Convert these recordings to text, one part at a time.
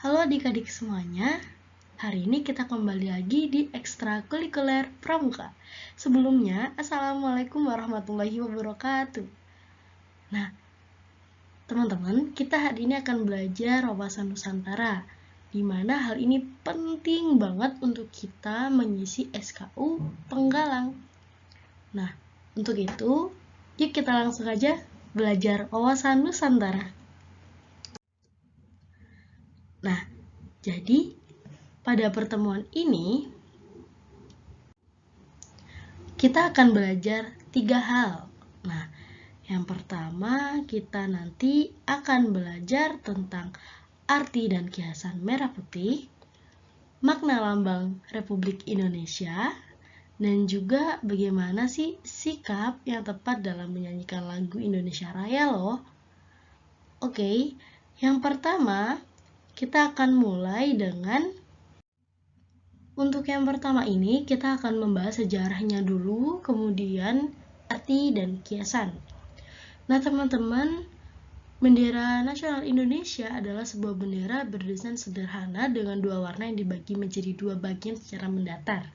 Halo adik-adik semuanya, hari ini kita kembali lagi di Ekstrakurikuler Pramuka. Sebelumnya, Assalamualaikum warahmatullahi wabarakatuh. Nah, teman-teman, kita hari ini akan belajar wawasan Nusantara, di mana hal ini penting banget untuk kita mengisi SKU Penggalang. Nah, untuk itu, yuk kita langsung aja belajar wawasan Nusantara. Nah, jadi pada pertemuan ini kita akan belajar 3 hal. Nah, yang pertama kita nanti akan belajar tentang arti dan kiasan merah putih, makna lambang Republik Indonesia, dan juga bagaimana sih sikap yang tepat dalam menyanyikan lagu Indonesia Raya loh. Oke, yang pertama kita akan mulai dengan Untuk yang pertama ini, kita akan membahas sejarahnya dulu, kemudian arti dan kiasan. Nah, teman-teman, bendera nasional Indonesia adalah sebuah bendera berdesain sederhana dengan dua warna yang dibagi menjadi dua bagian secara mendatar.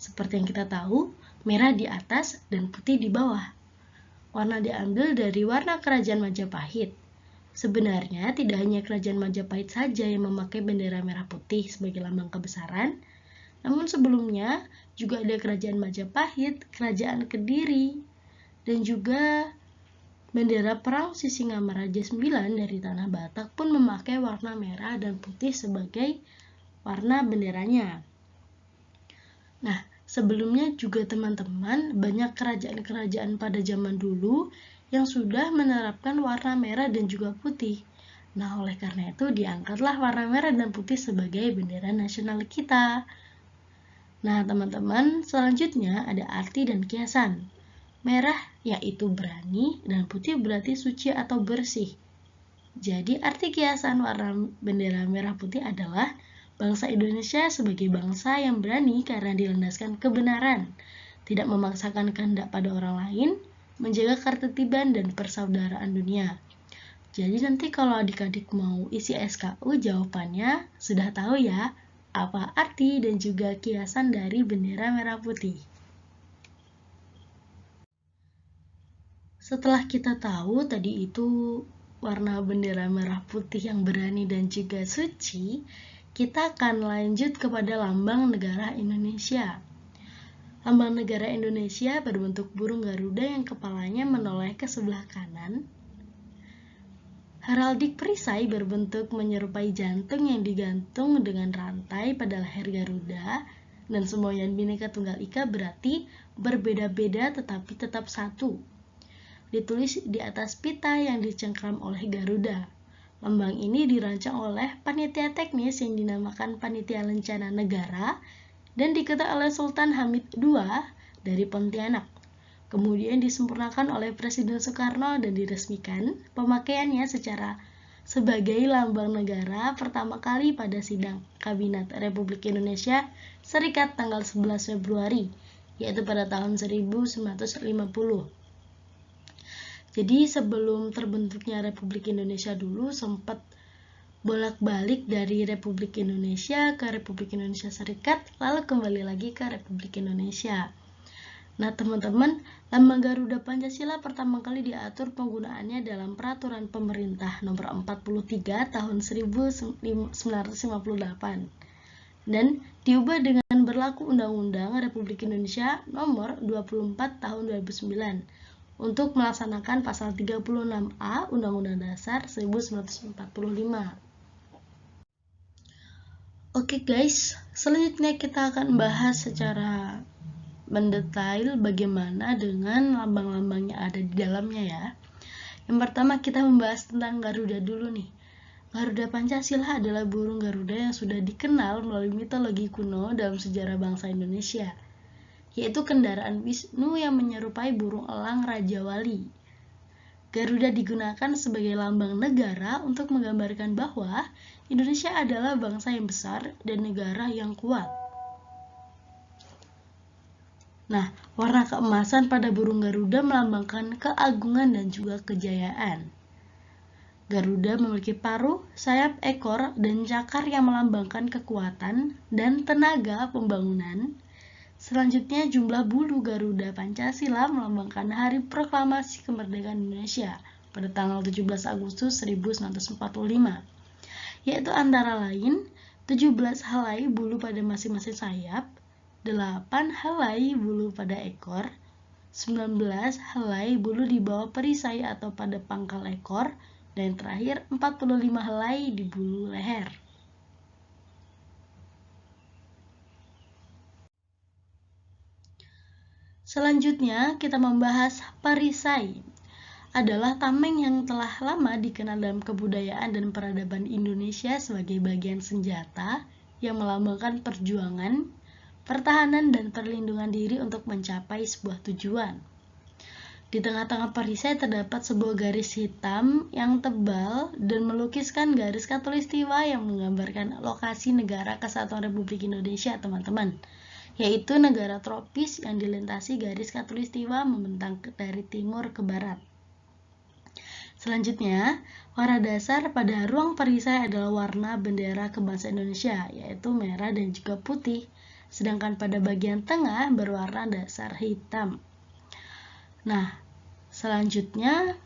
Seperti yang kita tahu, merah di atas dan putih di bawah. Warna diambil dari warna Kerajaan Majapahit. Sebenarnya tidak hanya Kerajaan Majapahit saja yang memakai bendera merah putih sebagai lambang kebesaran, namun sebelumnya juga ada Kerajaan Majapahit, Kerajaan Kediri, dan juga bendera Perang Sisingamaraja IX dari Tanah Batak pun memakai warna merah dan putih sebagai warna benderanya. Nah, sebelumnya juga teman-teman, banyak kerajaan-kerajaan pada zaman dulu yang sudah menerapkan warna merah dan juga putih. Nah, oleh karena itu diangkatlah warna merah dan putih sebagai bendera nasional kita. Nah, teman-teman, selanjutnya ada arti dan kiasan. Merah yaitu berani dan putih berarti suci atau bersih. Jadi, arti kiasan warna bendera merah putih adalah bangsa Indonesia sebagai bangsa yang berani karena dilandaskan kebenaran, tidak memaksakan kehendak pada orang lain, menjaga ketertiban dan persaudaraan dunia. Jadi nanti kalau adik-adik mau isi SKU, jawabannya sudah tahu ya, apa arti dan juga kiasan dari bendera merah putih. Setelah kita tahu tadi itu warna bendera merah putih yang berani dan juga suci, kita akan lanjut kepada lambang negara Indonesia. Lambang negara Indonesia berbentuk burung Garuda yang kepalanya menoleh ke sebelah kanan. Heraldik perisai berbentuk menyerupai jantung yang digantung dengan rantai pada leher Garuda, dan semboyan Bhinneka Tunggal Ika berarti berbeda-beda tetapi tetap satu. Ditulis di atas pita yang dicengkram oleh Garuda. Lambang ini dirancang oleh panitia teknis yang dinamakan Panitia Lencana Negara dan diketok oleh Sultan Hamid II dari Pontianak. Kemudian disempurnakan oleh Presiden Soekarno dan diresmikan pemakaiannya sebagai lambang negara pertama kali pada sidang Kabinet Republik Indonesia Serikat tanggal 11 Februari, yaitu pada tahun 1950. Jadi sebelum terbentuknya Republik Indonesia dulu sempat bolak-balik dari Republik Indonesia ke Republik Indonesia Serikat, lalu kembali lagi ke Republik Indonesia. Nah teman-teman, lambang Garuda Pancasila pertama kali diatur penggunaannya dalam Peraturan Pemerintah Nomor 43 Tahun 1958 dan diubah dengan berlaku Undang-Undang Republik Indonesia Nomor 24 Tahun 2009 untuk melaksanakan pasal 36A Undang-Undang Dasar 1945. Oke guys, selanjutnya kita akan bahas secara mendetail bagaimana dengan lambang-lambang yang ada di dalamnya ya. Yang pertama kita membahas tentang Garuda dulu nih. Garuda Pancasila adalah burung Garuda yang sudah dikenal melalui mitologi kuno dalam sejarah bangsa Indonesia, yaitu kendaraan Wisnu yang menyerupai burung elang Raja Wali. Garuda digunakan sebagai lambang negara untuk menggambarkan bahwa Indonesia adalah bangsa yang besar dan negara yang kuat. Nah, warna keemasan pada burung Garuda melambangkan keagungan dan juga kejayaan. Garuda memiliki paruh, sayap, ekor, dan cakar yang melambangkan kekuatan dan tenaga pembangunan. Selanjutnya, jumlah bulu Garuda Pancasila melambangkan Hari Proklamasi Kemerdekaan Indonesia pada tanggal 17 Agustus 1945, yaitu antara lain 17 helai bulu pada masing-masing sayap, 8 helai bulu pada ekor, 19 helai bulu di bawah perisai atau pada pangkal ekor, dan terakhir 45 helai di bulu leher. Selanjutnya kita membahas perisai. Adalah tameng yang telah lama dikenal dalam kebudayaan dan peradaban Indonesia sebagai bagian senjata yang melambangkan perjuangan, pertahanan, dan perlindungan diri untuk mencapai sebuah tujuan. Di tengah-tengah perisai terdapat sebuah garis hitam yang tebal dan melukiskan garis khatulistiwa yang menggambarkan lokasi negara kesatuan Republik Indonesia, teman-teman, yaitu negara tropis yang dilintasi garis khatulistiwa membentang dari timur ke barat. Selanjutnya, warna dasar pada ruang perisai adalah warna bendera kebangsaan Indonesia, yaitu merah dan juga putih, sedangkan pada bagian tengah berwarna dasar hitam. Nah, selanjutnya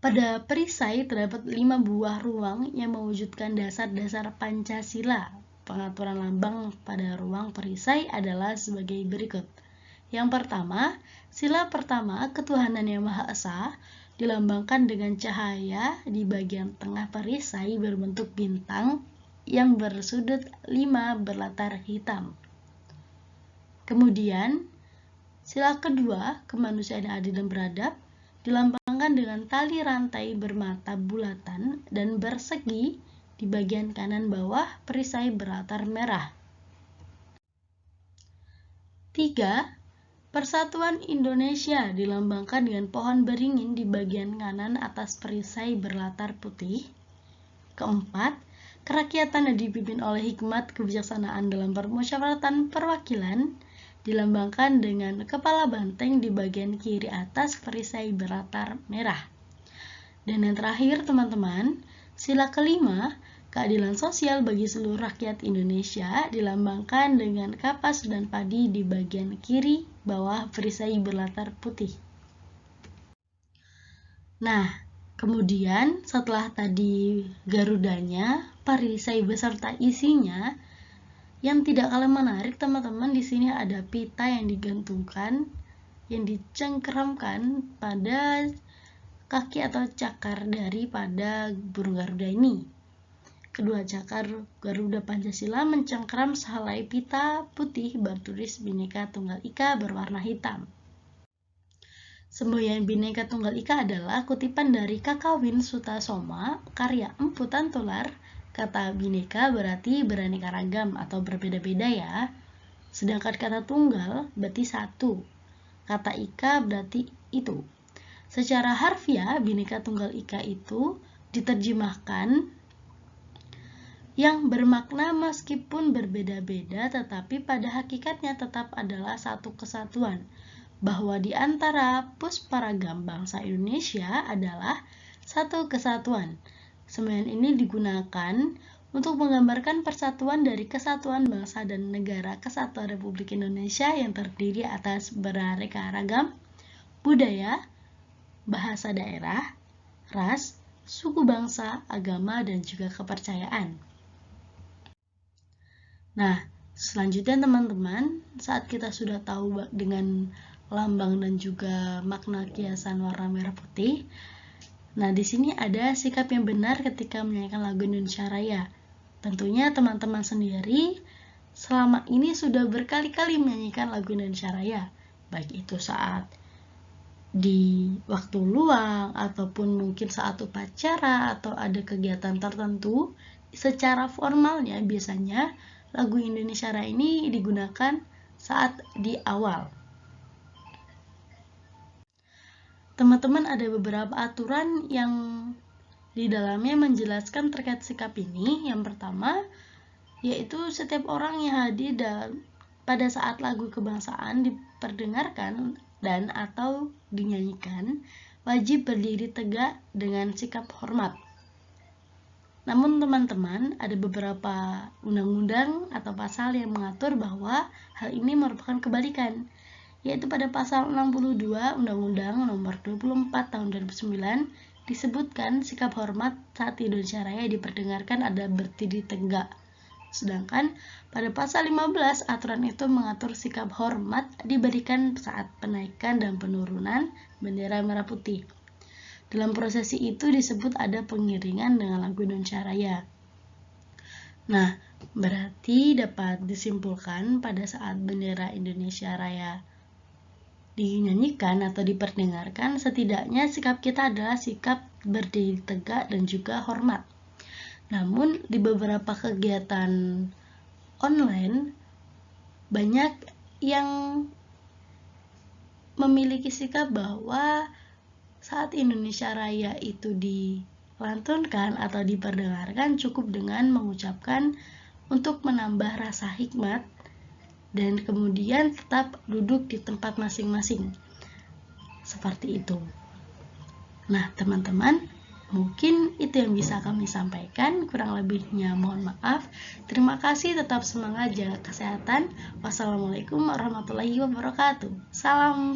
pada perisai terdapat 5 buah ruang yang mewujudkan dasar-dasar Pancasila. Pengaturan lambang pada ruang perisai adalah sebagai berikut. Yang pertama, sila pertama ketuhanan yang Maha Esa dilambangkan dengan cahaya di bagian tengah perisai berbentuk bintang yang bersudut 5 berlatar hitam. Kemudian, sila kedua, kemanusiaan yang adil dan beradab, dilambangkan dengan tali rantai bermata bulatan dan bersegi di bagian kanan bawah perisai berlatar merah. 3. Persatuan Indonesia dilambangkan dengan pohon beringin di bagian kanan atas perisai berlatar putih. 4. Kerakyatan yang dipimpin oleh hikmat kebijaksanaan dalam permusyawaratan perwakilan dilambangkan dengan kepala banteng di bagian kiri atas perisai berlatar merah. Dan yang terakhir, teman-teman, sila kelima, keadilan sosial bagi seluruh rakyat Indonesia dilambangkan dengan kapas dan padi di bagian kiri bawah perisai berlatar putih. Nah, kemudian setelah tadi Garudanya, perisai beserta isinya, yang tidak kalah menarik, teman-teman, di sini ada pita yang digantungkan, yang dicengkeramkan pada kaki atau cakar daripada burung Garuda ini. Kedua cakar Garuda Pancasila mencengkeram sehelai pita putih bertulis Bhinneka Tunggal Ika berwarna hitam. Semboyan Bhinneka Tunggal Ika adalah kutipan dari Kakawin Sutasoma, karya Empu Tantular. Kata Bhinneka berarti beraneka ragam atau berbeda-beda ya. Sedangkan kata tunggal berarti satu. Kata ika berarti itu. Secara harfiah, Bhinneka Tunggal Ika itu diterjemahkan yang bermakna meskipun berbeda-beda tetapi pada hakikatnya tetap adalah satu kesatuan, bahwa di antara pusparagam bangsa Indonesia adalah satu kesatuan. Semboyan ini digunakan untuk menggambarkan persatuan dari kesatuan bangsa dan negara kesatuan Republik Indonesia yang terdiri atas beraneka ragam budaya, bahasa daerah, ras, suku bangsa, agama, dan juga kepercayaan. Nah, selanjutnya teman-teman, saat kita sudah tahu dengan lambang dan juga makna kiasan warna merah putih, nah di sini ada sikap yang benar ketika menyanyikan lagu Indonesia Raya. Tentunya teman-teman sendiri selama ini sudah berkali-kali menyanyikan lagu Indonesia Raya, baik itu saat di waktu luang ataupun mungkin saat upacara atau ada kegiatan tertentu. Secara formalnya biasanya lagu Indonesia Raya ini digunakan saat di awal. Teman-teman, ada beberapa aturan yang di dalamnya menjelaskan terkait sikap ini. Yang pertama, yaitu setiap orang yang hadir pada saat lagu kebangsaan diperdengarkan dan atau dinyanyikan, wajib berdiri tegak dengan sikap hormat. Namun teman-teman, ada beberapa undang-undang atau pasal yang mengatur bahwa hal ini merupakan kebalikan, yaitu pada pasal 62 Undang-Undang Nomor 24 Tahun 2009 disebutkan sikap hormat saat di Indonesia Raya diperdengarkan adalah berdiri tegak. Sedangkan pada pasal 15 aturan itu mengatur sikap hormat diberikan saat penaikan dan penurunan bendera merah putih. Dalam prosesi itu disebut ada pengiringan dengan lagu Indonesia Raya. Nah, berarti dapat disimpulkan pada saat bendera Indonesia Raya dinyanyikan atau diperdengarkan, setidaknya sikap kita adalah sikap berdiri tegak dan juga hormat. Namun, di beberapa kegiatan online, banyak yang memiliki sikap bahwa saat Indonesia Raya itu dilantunkan atau diperdengarkan cukup dengan mengucapkan untuk menambah rasa hikmat dan kemudian tetap duduk di tempat masing-masing. Seperti itu. Nah, teman-teman, mungkin itu yang bisa kami sampaikan. Kurang lebihnya mohon maaf. Terima kasih, tetap semangat, jaga kesehatan. Wassalamualaikum warahmatullahi wabarakatuh. Salam